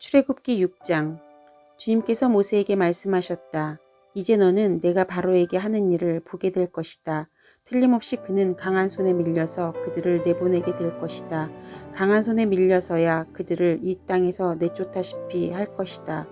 출애굽기 6장. 주님께서 모세에게 말씀하셨다. 이제 너는 내가 바로에게 하는 일을 보게 될 것이다. 틀림없이 그는 강한 손에 밀려서 그들을 내보내게 될 것이다. 강한 손에 밀려서야 그들을 이 땅에서 내쫓다시피 할 것이다.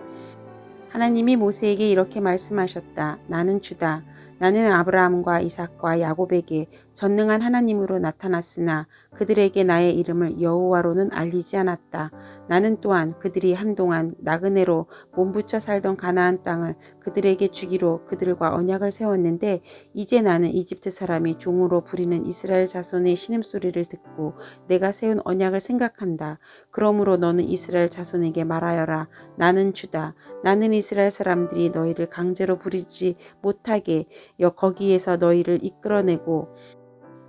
하나님이 모세에게 이렇게 말씀하셨다. 나는 주다. 나는 아브라함과 이삭과 야곱에게 전능한 하나님으로 나타났으나 그들에게 나의 이름을 여호와로는 알리지 않았다. 나는 또한 그들이 한동안 나그네로 몸부쳐 살던 가나안 땅을 그들에게 주기로 그들과 언약을 세웠는데 이제 나는 이집트 사람이 종으로 부리는 이스라엘 자손의 신음소리를 듣고 내가 세운 언약을 생각한다. 그러므로 너는 이스라엘 자손에게 말하여라. 나는 주다. 나는 이스라엘 사람들이 너희를 강제로 부리지 못하게 거기에서 너희를 이끌어내고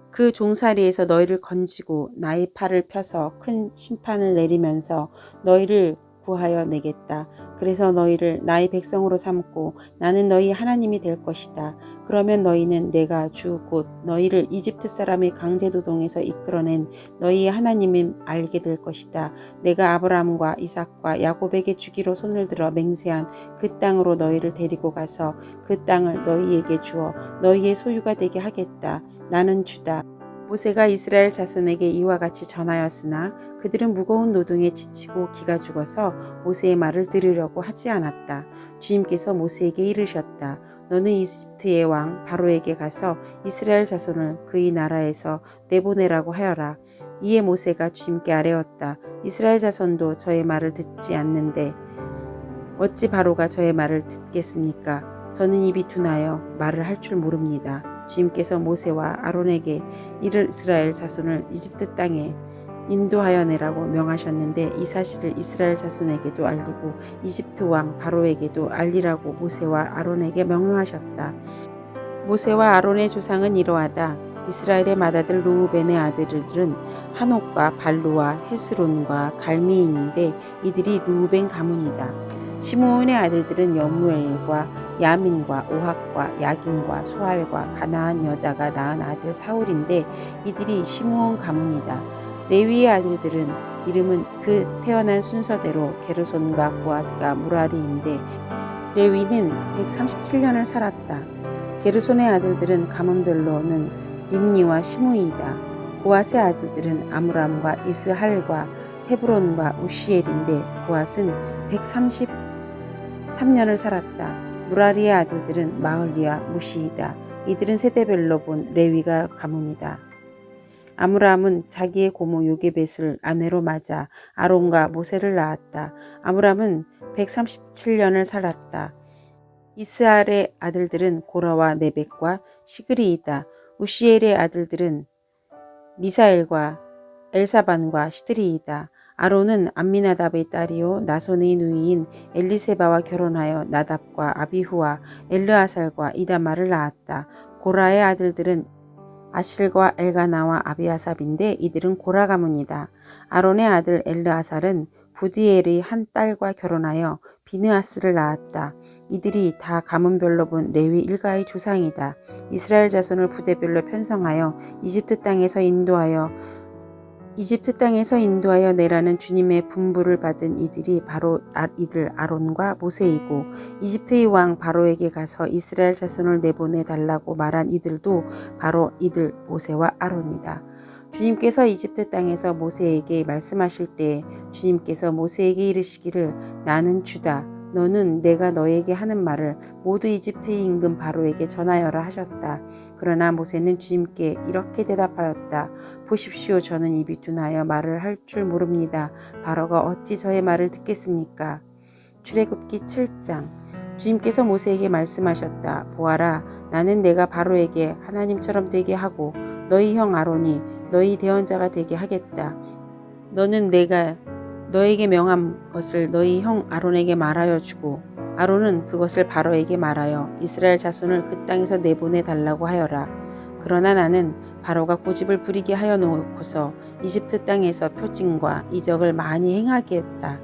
그 종살이에서 너희를 건지고 나의 팔을 펴서 큰 심판을 내리면서 너희를 구하여 내겠다. 그래서 너희를 나의 백성으로 삼고 나는 너희 하나님이 될 것이다. 그러면 너희는 내가 주 곧 너희를 이집트 사람의 강제노동에서 이끌어낸 너희의 하나님임 알게 될 것이다. 내가 아브라함과 이삭과 야곱에게 주기로 손을 들어 맹세한 그 땅으로 너희를 데리고 가서 그 땅을 너희에게 주어 너희의 소유가 되게 하겠다. 나는 주다. 모세가 이스라엘 자손에게 이와 같이 전하였으나 그들은 무거운 노동에 지치고 기가 죽어서 모세의 말을 들으려고 하지 않았다. 주님께서 모세에게 이르셨다. 너는 이집트의 왕 바로에게 가서 이스라엘 자손을 그의 나라에서 내보내라고 하여라. 이에 모세가 주님께 아뢰었다. 이스라엘 자손도 저의 말을 듣지 않는데 어찌 바로가 저의 말을 듣겠습니까? 저는 입이 둔하여 말을 할 줄 모릅니다. 주님께서 모세와 아론에게 이스라엘 자손을 이집트 땅에 인도하여 내라고 명하셨는데 이 사실을 이스라엘 자손에게도 알리고 이집트 왕 바로에게도 알리라고 모세와 아론에게 명령하셨다. 모세와 아론의 조상은 이러하다. 이스라엘의 맏아들 르우벤의 아들들은 한옥과 발루와 헤스론과 갈미인인데 이들이 르우벤 가문이다. 시므온의 아들들은 여무엘과 야민과 오학과 야긴과 소알과 가나안 여자가 낳은 아들 사울인데 이들이 시므온 가문이다. 레위의 아들들은 이름은 그 태어난 순서대로 게르손과 고앗과 무라리인데 레위는 137년을 살았다. 게르손의 아들들은 가문별로는 림니와 시므이다. 고앗의 아들들은 아므람과 이스할과 헤브론과 우시엘인데 고앗은 133년을 살았다. 무라리의 아들들은 마흘리와 무시이다. 이들은 세대별로 본 레위가 가문이다. 아므람은 자기의 고모 요게벳을 아내로 맞아 아론과 모세를 낳았다. 아므람은 137년을 살았다. 이스할의 아들들은 고라와 네벡과 시그리이다. 우시엘의 아들들은 미사엘과 엘사반과 시드리이다. 아론은 암미나답의 딸이요 나손의 누이인 엘리세바와 결혼하여 나답과 아비후와 엘르아살과 이다말을 낳았다. 고라의 아들들은 아실과 엘가나와 아비아삽인데 이들은 고라 가문이다. 아론의 아들 엘르아살은 부디엘의 한 딸과 결혼하여 비느하스를 낳았다. 이들이 다 가문별로 본 레위 일가의 조상이다. 이스라엘 자손을 부대별로 편성하여 이집트 땅에서 인도하여 내라는 주님의 분부를 받은 이들이 바로 이들 아론과 모세이고 이집트의 왕 바로에게 가서 이스라엘 자손을 내보내 달라고 말한 이들도 바로 이들 모세와 아론이다. 주님께서 이집트 땅에서 모세에게 말씀하실 때 주님께서 모세에게 이르시기를 나는 주다. 너는 내가 너에게 하는 말을 모두 이집트의 임금 바로에게 전하여라 하셨다. 그러나 모세는 주님께 이렇게 대답하였다. 보십시오. 저는 입이 둔하여 말을 할 줄 모릅니다. 바로가 어찌 저의 말을 듣겠습니까? 출애굽기 7장. 주님께서 모세에게 말씀하셨다. 보아라, 나는 내가 바로에게 하나님처럼 되게 하고 너희 형 아론이 너희 대언자가 되게 하겠다. 너는 내가 너에게 명한 것을 너희 형 아론에게 말하여 주고 아론은 그것을 바로에게 말하여 이스라엘 자손을 그 땅에서 내보내 달라고 하여라. 그러나 나는 바로가 고집을 부리게 하여 놓고서 이집트 땅에서 표징과 이적을 많이 행하겠다.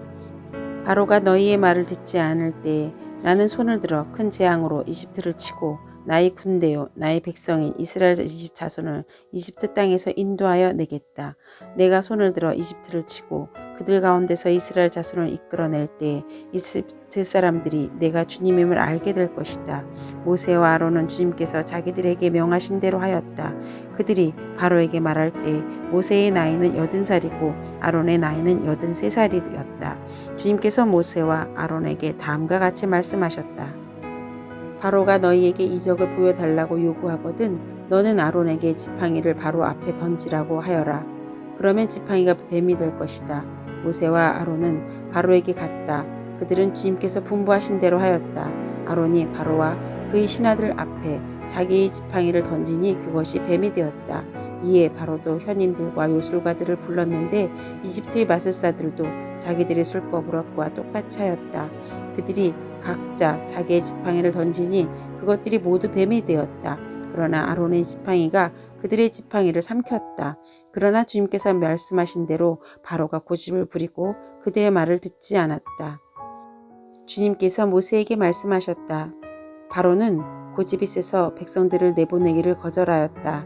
바로가 너희의 말을 듣지 않을 때에 나는 손을 들어 큰 재앙으로 이집트를 치고 나의 군대요 나의 백성인 이스라엘 집 자손을 이집트 땅에서 인도하여 내겠다. 내가 손을 들어 이집트를 치고 그들 가운데서 이스라엘 자손을 이끌어낼 때에 이집트 사람들이 내가 주님임을 알게 될 것이다. 모세와 아론은 주님께서 자기들에게 명하신 대로 하였다. 그들이 바로에게 말할 때 모세의 나이는 80살이고 아론의 나이는 83살이었다. 주님께서 모세와 아론에게 다음과 같이 말씀하셨다. 바로가 너희에게 이적을 보여달라고 요구하거든 너는 아론에게 지팡이를 바로 앞에 던지라고 하여라. 그러면 지팡이가 뱀이 될 것이다. 모세와 아론은 바로에게 갔다. 그들은 주님께서 분부하신 대로 하였다. 아론이 바로와 그의 신하들 앞에 자기의 지팡이를 던지니 그것이 뱀이 되었다. 이에 바로도 현인들과 요술가들을 불렀는데 이집트의 마술사들도 자기들의 술법으로 그와 똑같이 하였다. 그들이 각자 자기의 지팡이를 던지니 그것들이 모두 뱀이 되었다. 그러나 아론의 지팡이가 그들의 지팡이를 삼켰다. 그러나 주님께서 말씀하신 대로 바로가 고집을 부리고 그들의 말을 듣지 않았다. 주님께서 모세에게 말씀하셨다. 바로는 고집이 세서 백성들을 내보내기를 거절하였다.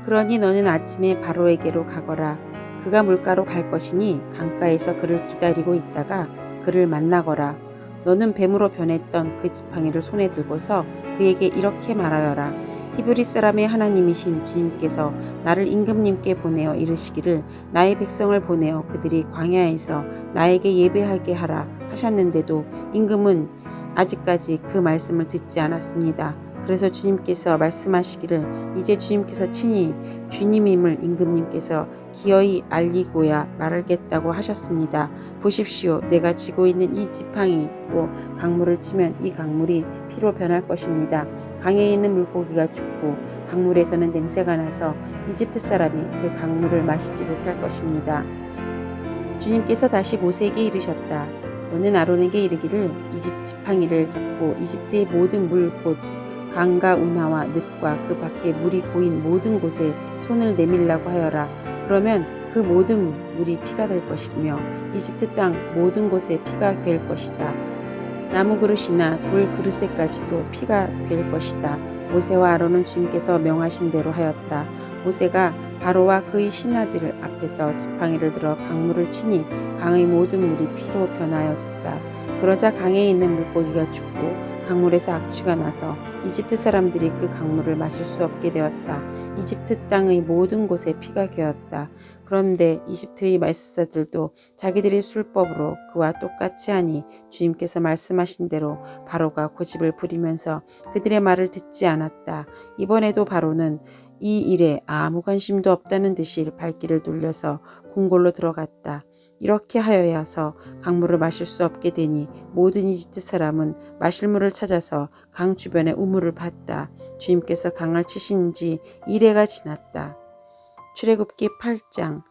그러니 너는 아침에 바로에게로 가거라. 그가 물가로 갈 것이니 강가에서 그를 기다리고 있다가 그를 만나거라. 너는 뱀으로 변했던 그 지팡이를 손에 들고서 그에게 이렇게 말하여라. 히브리 사람의 하나님이신 주님께서 나를 임금님께 보내어 이르시기를 나의 백성을 보내어 그들이 광야에서 나에게 예배하게 하라 하셨는데도 임금은 아직까지 그 말씀을 듣지 않았습니다. 그래서 주님께서 말씀하시기를 이제 주님께서 친히 주님임을 임금님께서 기어이 알리고야 말하겠다고 하셨습니다. 보십시오. 내가 쥐고 있는 이 지팡이로 강물을 치면 이 강물이 피로 변할 것입니다. 강에 있는 물고기가 죽고 강물에서는 냄새가 나서 이집트 사람이 그 강물을 마시지 못할 것입니다. 주님께서 다시 모세에게 이르셨다. 너는 아론에게 이르기를 이 집 지팡이를 잡고 이집트의 모든 물 곧 강과 운하와 늪과 그 밖에 물이 고인 모든 곳에 손을 내밀라고 하여라. 그러면 그 모든 물이 피가 될 것이며 이집트 땅 모든 곳에 피가 될 것이다. 나무 그릇이나 돌 그릇에까지도 피가 될 것이다. 모세와 아론은 주님께서 명하신 대로 하였다. 모세가 바로와 그의 신하들 앞에서 지팡이를 들어 강물을 치니 강의 모든 물이 피로 변하였다. 그러자 강에 있는 물고기가 죽고 강물에서 악취가 나서 이집트 사람들이 그 강물을 마실 수 없게 되었다. 이집트 땅의 모든 곳에 피가 괴었다. 그런데 이집트의 마술사들도 자기들의 술법으로 그와 똑같이 하니 주님께서 말씀하신 대로 바로가 고집을 부리면서 그들의 말을 듣지 않았다. 이번에도 바로는 이 일에 아무 관심도 없다는 듯이 발길을 돌려서 궁궐로 들어갔다. 이렇게 하여야서 강물을 마실 수 없게 되니 모든 이집트 사람은 마실 물을 찾아서 강 주변에 우물을 팠다. 주님께서 강을 치신 지 이래가 지났다. 출애굽기 8장.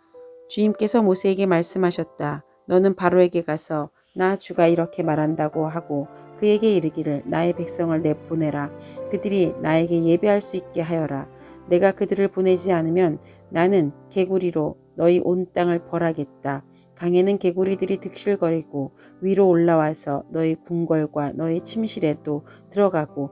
주님께서 모세에게 말씀하셨다. 너는 바로에게 가서 나 주가 이렇게 말한다고 하고 그에게 이르기를 나의 백성을 내보내라. 그들이 나에게 예배할 수 있게 하여라. 내가 그들을 보내지 않으면 나는 개구리로 너희 온 땅을 벌하겠다. 강에는 개구리들이 득실거리고 위로 올라와서 너희 궁궐과 너희 침실에도 들어가고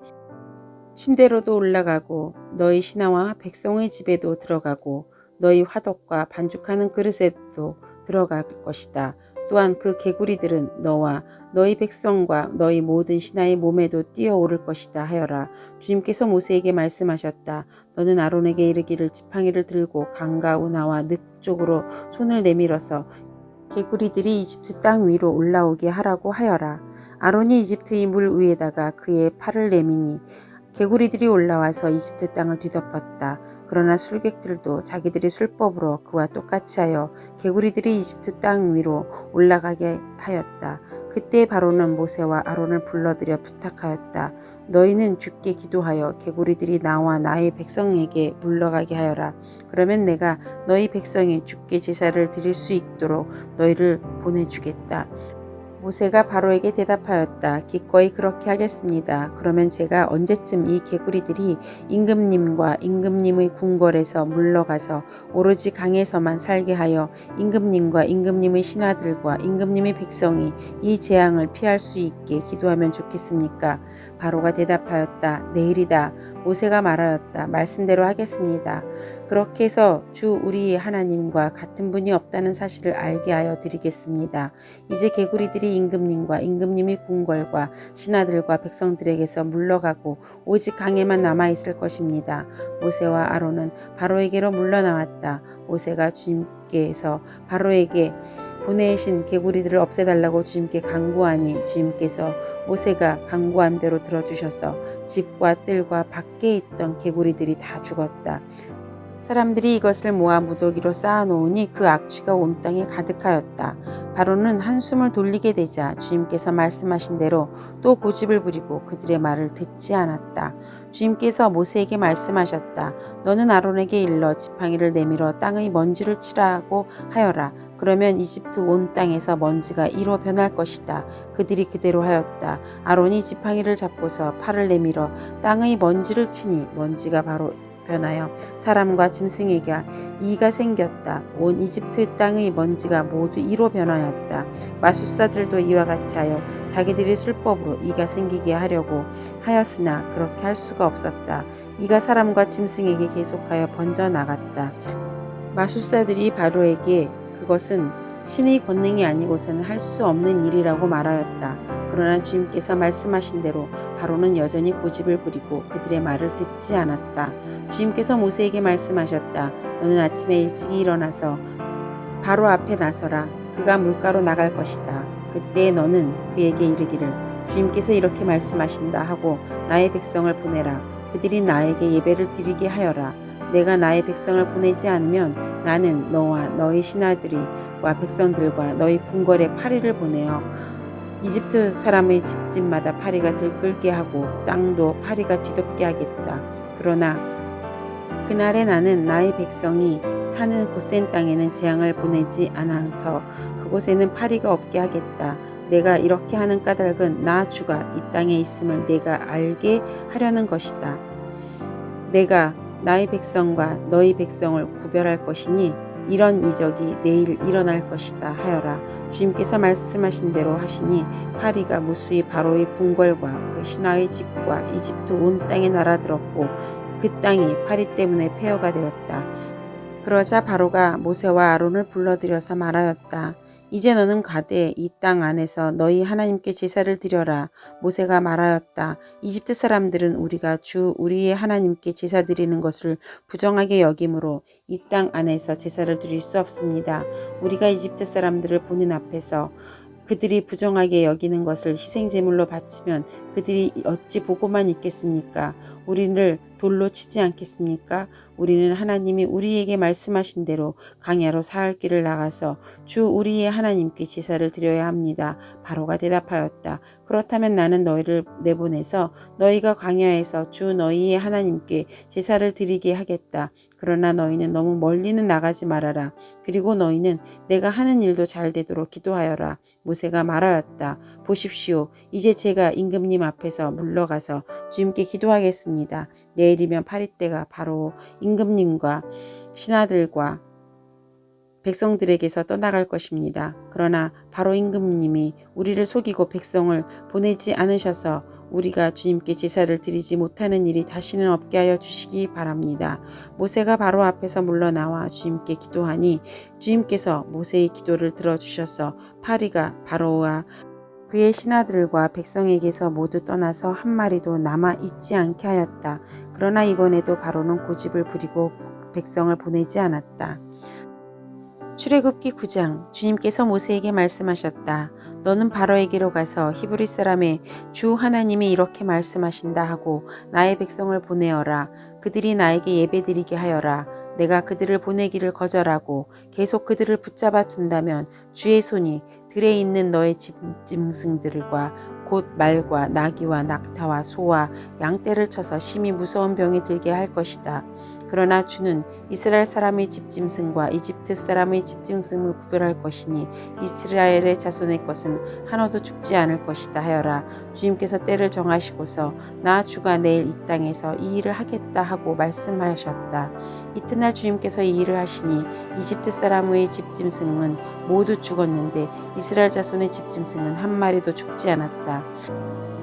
침대로도 올라가고 너희 신하와 백성의 집에도 들어가고 너희 화덕과 반죽하는 그릇에도 들어갈 것이다. 또한 그 개구리들은 너와 너희 백성과 너희 모든 신하의 몸에도 뛰어오를 것이다 하여라. 주님께서 모세에게 말씀하셨다. 너는 아론에게 이르기를 지팡이를 들고 강과 운하와 늪 쪽으로 손을 내밀어서 개구리들이 이집트 땅 위로 올라오게 하라고 하여라. 아론이 이집트의 물 위에다가 그의 팔을 내미니 개구리들이 올라와서 이집트 땅을 뒤덮었다. 그러나 술객들도 자기들의 술법으로 그와 똑같이 하여 개구리들이 이집트 땅 위로 올라가게 하였다. 그때 바로는 모세와 아론을 불러들여 부탁하였다. 너희는 주께 기도하여 개구리들이 나와 나의 백성에게 물러가게 하여라. 그러면 내가 너희 백성이 주께 제사를 드릴 수 있도록 너희를 보내주겠다. 모세가 바로에게 대답하였다. 기꺼이 그렇게 하겠습니다. 그러면 제가 언제쯤 이 개구리들이 임금님과 임금님의 궁궐에서 물러가서 오로지 강에서만 살게 하여 임금님과 임금님의 신하들과 임금님의 백성이 이 재앙을 피할 수 있게 기도하면 좋겠습니까? 바로가 대답하였다. 내일이다. 모세가 말하였다. 말씀대로 하겠습니다. 그렇게 해서 주 우리 하나님과 같은 분이 없다는 사실을 알게 하여 드리겠습니다. 이제 개구리들이 임금님과 임금님의 궁궐과 신하들과 백성들에게서 물러가고 오직 강에만 남아 있을 것입니다. 모세와 아론은 바로에게로 물러나왔다. 모세가 주님께서 바로에게 보내신 개구리들을 없애달라고 주님께 간구하니 주님께서 모세가 간구한 대로 들어주셔서 집과 뜰과 밖에 있던 개구리들이 다 죽었다. 사람들이 이것을 모아 무더기로 쌓아놓으니 그 악취가 온 땅에 가득하였다. 바로는 한숨을 돌리게 되자 주님께서 말씀하신 대로 또 고집을 부리고 그들의 말을 듣지 않았다. 주님께서 모세에게 말씀하셨다. 너는 아론에게 일러 지팡이를 내밀어 땅의 먼지를 치라고 하여라. 그러면 이집트 온 땅에서 먼지가 이로 변할 것이다. 그들이 그대로 하였다. 아론이 지팡이를 잡고서 팔을 내밀어 땅의 먼지를 치니 먼지가 바로 변하여 사람과 짐승에게 이가 생겼다. 온 이집트 땅의 먼지가 모두 이로 변하였다. 마술사들도 이와 같이 하여 자기들의 술법으로 이가 생기게 하려고 하였으나 그렇게 할 수가 없었다. 이가 사람과 짐승에게 계속하여 번져나갔다. 마술사들이 바로에게 그것은 신의 권능이 아니고서는 할 수 없는 일이라고 말하였다. 그러나 주님께서 말씀하신 대로 바로는 여전히 고집을 부리고 그들의 말을 듣지 않았다. 주님께서 모세에게 말씀하셨다. 너는 아침에 일찍이 일어나서 바로 앞에 나서라. 그가 물가로 나갈 것이다. 그때 너는 그에게 이르기를 주님께서 이렇게 말씀하신다 하고 나의 백성을 보내라. 그들이 나에게 예배를 드리게 하여라. 내가 나의 백성을 보내지 않으면 나는 너와 너희 신하들과 백성들과 너희 궁궐에 파리를 보내어 이집트 사람의 집집마다 파리가 들끓게 하고 땅도 파리가 뒤덮게 하겠다. 그러나 그날에 나는 나의 백성이 사는 곧센 땅에는 재앙을 보내지 않아서 그곳에는 파리가 없게 하겠다. 내가 이렇게 하는 까닭은 나 주가 이 땅에 있음을 내가 알게 하려는 것이다. 내가 나의 백성과 너희 백성을 구별할 것이니 이런 이적이 내일 일어날 것이다 하여라. 주님께서 말씀하신 대로 하시니 파리가 무수히 바로의 궁궐과 그 신하의 집과 이집트 온 땅에 날아들었고 그 땅이 파리 때문에 폐허가 되었다. 그러자 바로가 모세와 아론을 불러들여서 말하였다. 이제 너는 가되 이 땅 안에서 너희 하나님께 제사를 드려라. 모세가 말하였다. 이집트 사람들은 우리가 주 우리의 하나님께 제사 드리는 것을 부정하게 여김으로 이 땅 안에서 제사를 드릴 수 없습니다. 우리가 이집트 사람들을 보는 앞에서 그들이 부정하게 여기는 것을 희생제물로 바치면 그들이 어찌 보고만 있겠습니까? 우리를 돌로 치지 않겠습니까? 우리는 하나님이 우리에게 말씀하신 대로 광야로 사흘 길을 나가서 주 우리의 하나님께 제사를 드려야 합니다. 바로가 대답하였다. 그렇다면 나는 너희를 내보내서 너희가 광야에서 주 너희의 하나님께 제사를 드리게 하겠다. 그러나 너희는 너무 멀리는 나가지 말아라. 그리고 너희는 내가 하는 일도 잘 되도록 기도하여라. 모세가 말하였다. 보십시오. 이제 제가 임금님 앞에서 물러가서 주님께 기도하겠습니다. 내일이면 파리떼가 바로 임금님과 신하들과 백성들에게서 떠나갈 것입니다. 그러나 바로 임금님이 우리를 속이고 백성을 보내지 않으셔서 우리가 주님께 제사를 드리지 못하는 일이 다시는 없게 하여 주시기 바랍니다. 모세가 바로 앞에서 물러나와 주님께 기도하니 주님께서 모세의 기도를 들어주셔서 파리가 바로와 그의 신하들과 백성에게서 모두 떠나서 한 마리도 남아 있지 않게 하였다. 그러나 이번에도 바로는 고집을 부리고 백성을 보내지 않았다. 출애굽기 9장. 주님께서 모세에게 말씀하셨다. 너는 바로에게로 가서 히브리 사람의 주 하나님이 이렇게 말씀하신다 하고 나의 백성을 보내어라. 그들이 나에게 예배드리게 하여라. 내가 그들을 보내기를 거절하고 계속 그들을 붙잡아 둔다면 주의 손이 들에 있는 너의 짐승들과 곧 말과 나귀와 낙타와 소와 양떼를 쳐서 심히 무서운 병이 들게 할 것이다. 그러나 주는 이스라엘 사람의 집짐승과 이집트 사람의 집짐승을 구별할 것이니 이스라엘의 자손의 것은 하나도 죽지 않을 것이다 하여라. 주님께서 때를 정하시고서 나 주가 내일 이 땅에서 이 일을 하겠다 하고 말씀하셨다. 이튿날 주님께서 이 일을 하시니 이집트 사람의 집짐승은 모두 죽었는데 이스라엘 자손의 집짐승은 한 마리도 죽지 않았다.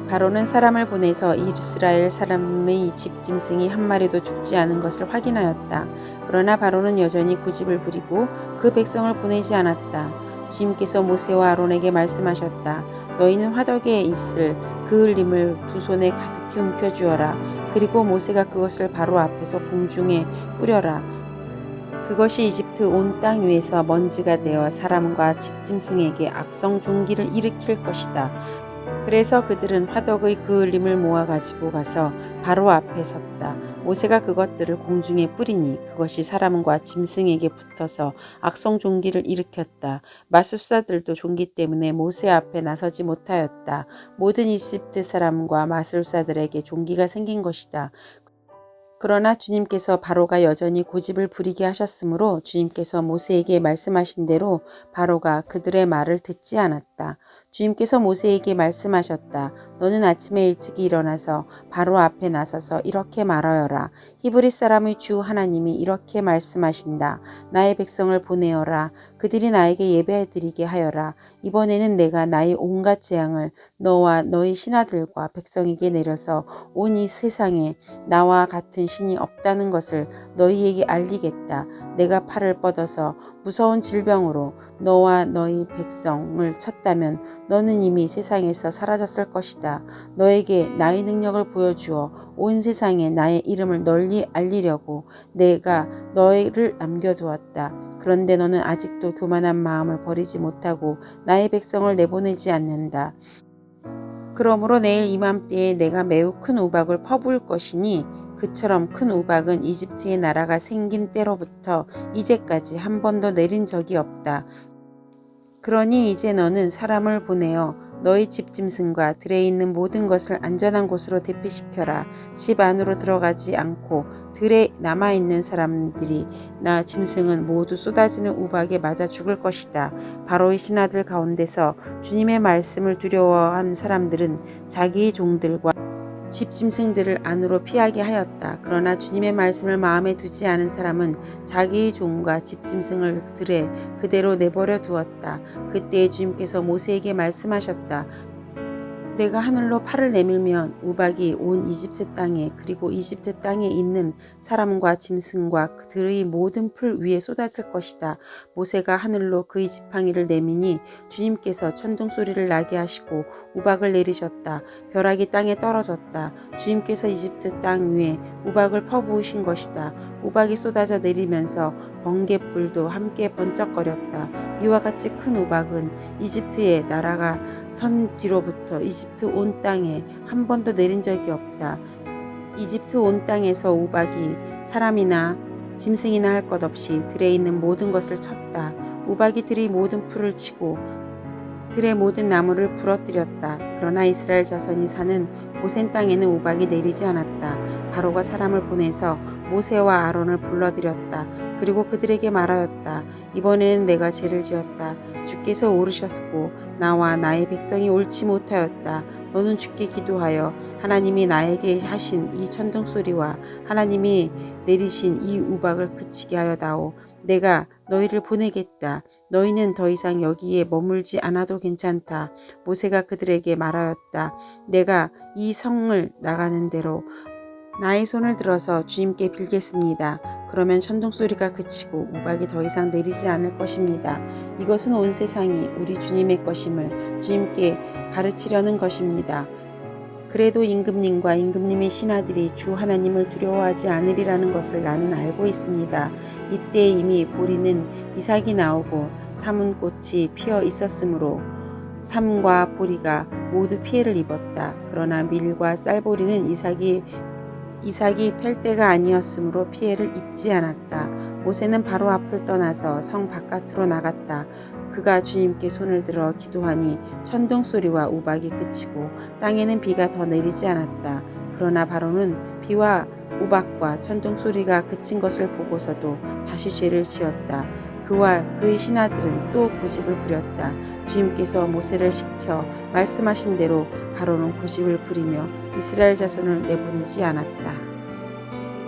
바로는 사람을 보내서 이스라엘 사람의 집짐승이 한 마리도 죽지 않은 것을 확인하였다. 그러나 바로는 여전히 고집을 부리고 그 백성을 보내지 않았다. 주님께서 모세와 아론에게 말씀하셨다. 너희는 화덕에 있을 그을림을 두 손에 가득히 움켜쥐어라. 그리고 모세가 그것을 바로 앞에서 공중에 뿌려라. 그것이 이집트 온 땅 위에서 먼지가 되어 사람과 집짐승에게 악성 종기를 일으킬 것이다. 그래서 그들은 화덕의 그을림을 모아 가지고 가서 바로 앞에 섰다. 모세가 그것들을 공중에 뿌리니 그것이 사람과 짐승에게 붙어서 악성 종기를 일으켰다. 마술사들도 종기 때문에 모세 앞에 나서지 못하였다. 모든 이집트 사람과 마술사들에게 종기가 생긴 것이다. 그러나 주님께서 바로가 여전히 고집을 부리게 하셨으므로 주님께서 모세에게 말씀하신 대로 바로가 그들의 말을 듣지 않았다. 주님께서 모세에게 말씀하셨다. 너는 아침에 일찍이 일어나서 바로 앞에 나서서 이렇게 말하여라. 히브리 사람의 주 하나님이 이렇게 말씀하신다. 나의 백성을 보내어라. 그들이 나에게 예배드리게 하여라. 이번에는 내가 나의 온갖 재앙을 너와 너희 신하들과 백성에게 내려서 온 이 세상에 나와 같은 신이 없다는 것을 너희에게 알리겠다. 내가 팔을 뻗어서 무서운 질병으로 너와 너희 백성을 쳤다면 너는 이미 세상에서 사라졌을 것이다. 너에게 나의 능력을 보여주어 온 세상에 나의 이름을 널리 알리려고 내가 너희를 남겨두었다. 그런데 너는 아직도 교만한 마음을 버리지 못하고 나의 백성을 내보내지 않는다. 그러므로 내일 이맘때에 내가 매우 큰 우박을 퍼부을 것이니 그처럼 큰 우박은 이집트의 나라가 생긴 때로부터 이제까지 한 번도 내린 적이 없다. 그러니 이제 너는 사람을 보내어 너희 집짐승과 들에 있는 모든 것을 안전한 곳으로 대피시켜라. 집 안으로 들어가지 않고 들에 남아있는 사람들이나 짐승은 모두 쏟아지는 우박에 맞아 죽을 것이다. 바로의 신하들 가운데서 주님의 말씀을 두려워한 사람들은 자기의 종들과 집짐승들을 안으로 피하게 하였다. 그러나 주님의 말씀을 마음에 두지 않은 사람은 자기의 종과 집짐승을 들에 그대로 내버려 두었다. 그때 주님께서 모세에게 말씀하셨다. 내가 하늘로 팔을 내밀면 우박이 온 이집트 땅에 그리고 이집트 땅에 있는 사람과 짐승과 그들의 모든 풀 위에 쏟아질 것이다. 모세가 하늘로 그의 지팡이를 내미니 주님께서 천둥 소리를 나게 하시고 우박을 내리셨다. 벼락이 땅에 떨어졌다. 주님께서 이집트 땅 위에 우박을 퍼부으신 것이다. 우박이 쏟아져 내리면서 번갯불도 함께 번쩍거렸다. 이와 같이 큰 우박은 이집트의 나라가 선 뒤로부터 이집트 온 땅에 한 번도 내린 적이 없다. 이집트 온 땅에서 우박이 사람이나 짐승이나 할 것 없이 들에 있는 모든 것을 쳤다. 우박이 들의 모든 풀을 치고 들의 모든 나무를 부러뜨렸다. 그러나 이스라엘 자손이 사는 고센 땅에는 우박이 내리지 않았다. 바로가 사람을 보내서 모세와 아론을 불러들였다. 그리고 그들에게 말하였다. 이번에는 내가 죄를 지었다. 주께서 오르셨고 나와 나의 백성이 옳지 못하였다. 너는 주께 기도하여 하나님이 나에게 하신 이 천둥 소리와 하나님이 내리신 이 우박을 그치게 하여다오. 내가 너희를 보내겠다. 너희는 더 이상 여기에 머물지 않아도 괜찮다. 모세가 그들에게 말하였다. 내가 이 성을 나가는 대로 나의 손을 들어서 주님께 빌겠습니다. 그러면 천둥 소리가 그치고 우박이 더 이상 내리지 않을 것입니다. 이것은 온 세상이 우리 주님의 것임을 주님께 가르치려는 것입니다. 그래도 임금님과 임금님의 신하들이 주 하나님을 두려워하지 않으리라는 것을 나는 알고 있습니다. 이때 이미 보리는 이삭이 나오고 사문꽃이 피어 있었으므로 삼과 보리가 모두 피해를 입었다. 그러나 밀과 쌀보리는 이삭이 팰 때가 아니었으므로 피해를 입지 않았다. 모세는 바로 앞을 떠나서 성 바깥으로 나갔다. 그가 주님께 손을 들어 기도하니 천둥 소리와 우박이 그치고 땅에는 비가 더 내리지 않았다. 그러나 바로는 비와 우박과 천둥 소리가 그친 것을 보고서도 다시 죄를 지었다. 그와 그의 신하들은 또 고집을 부렸다. 주님께서 모세를 시켜 말씀하신 대로 바로는 고집을 부리며 이스라엘 자손을 내보내지 않았다.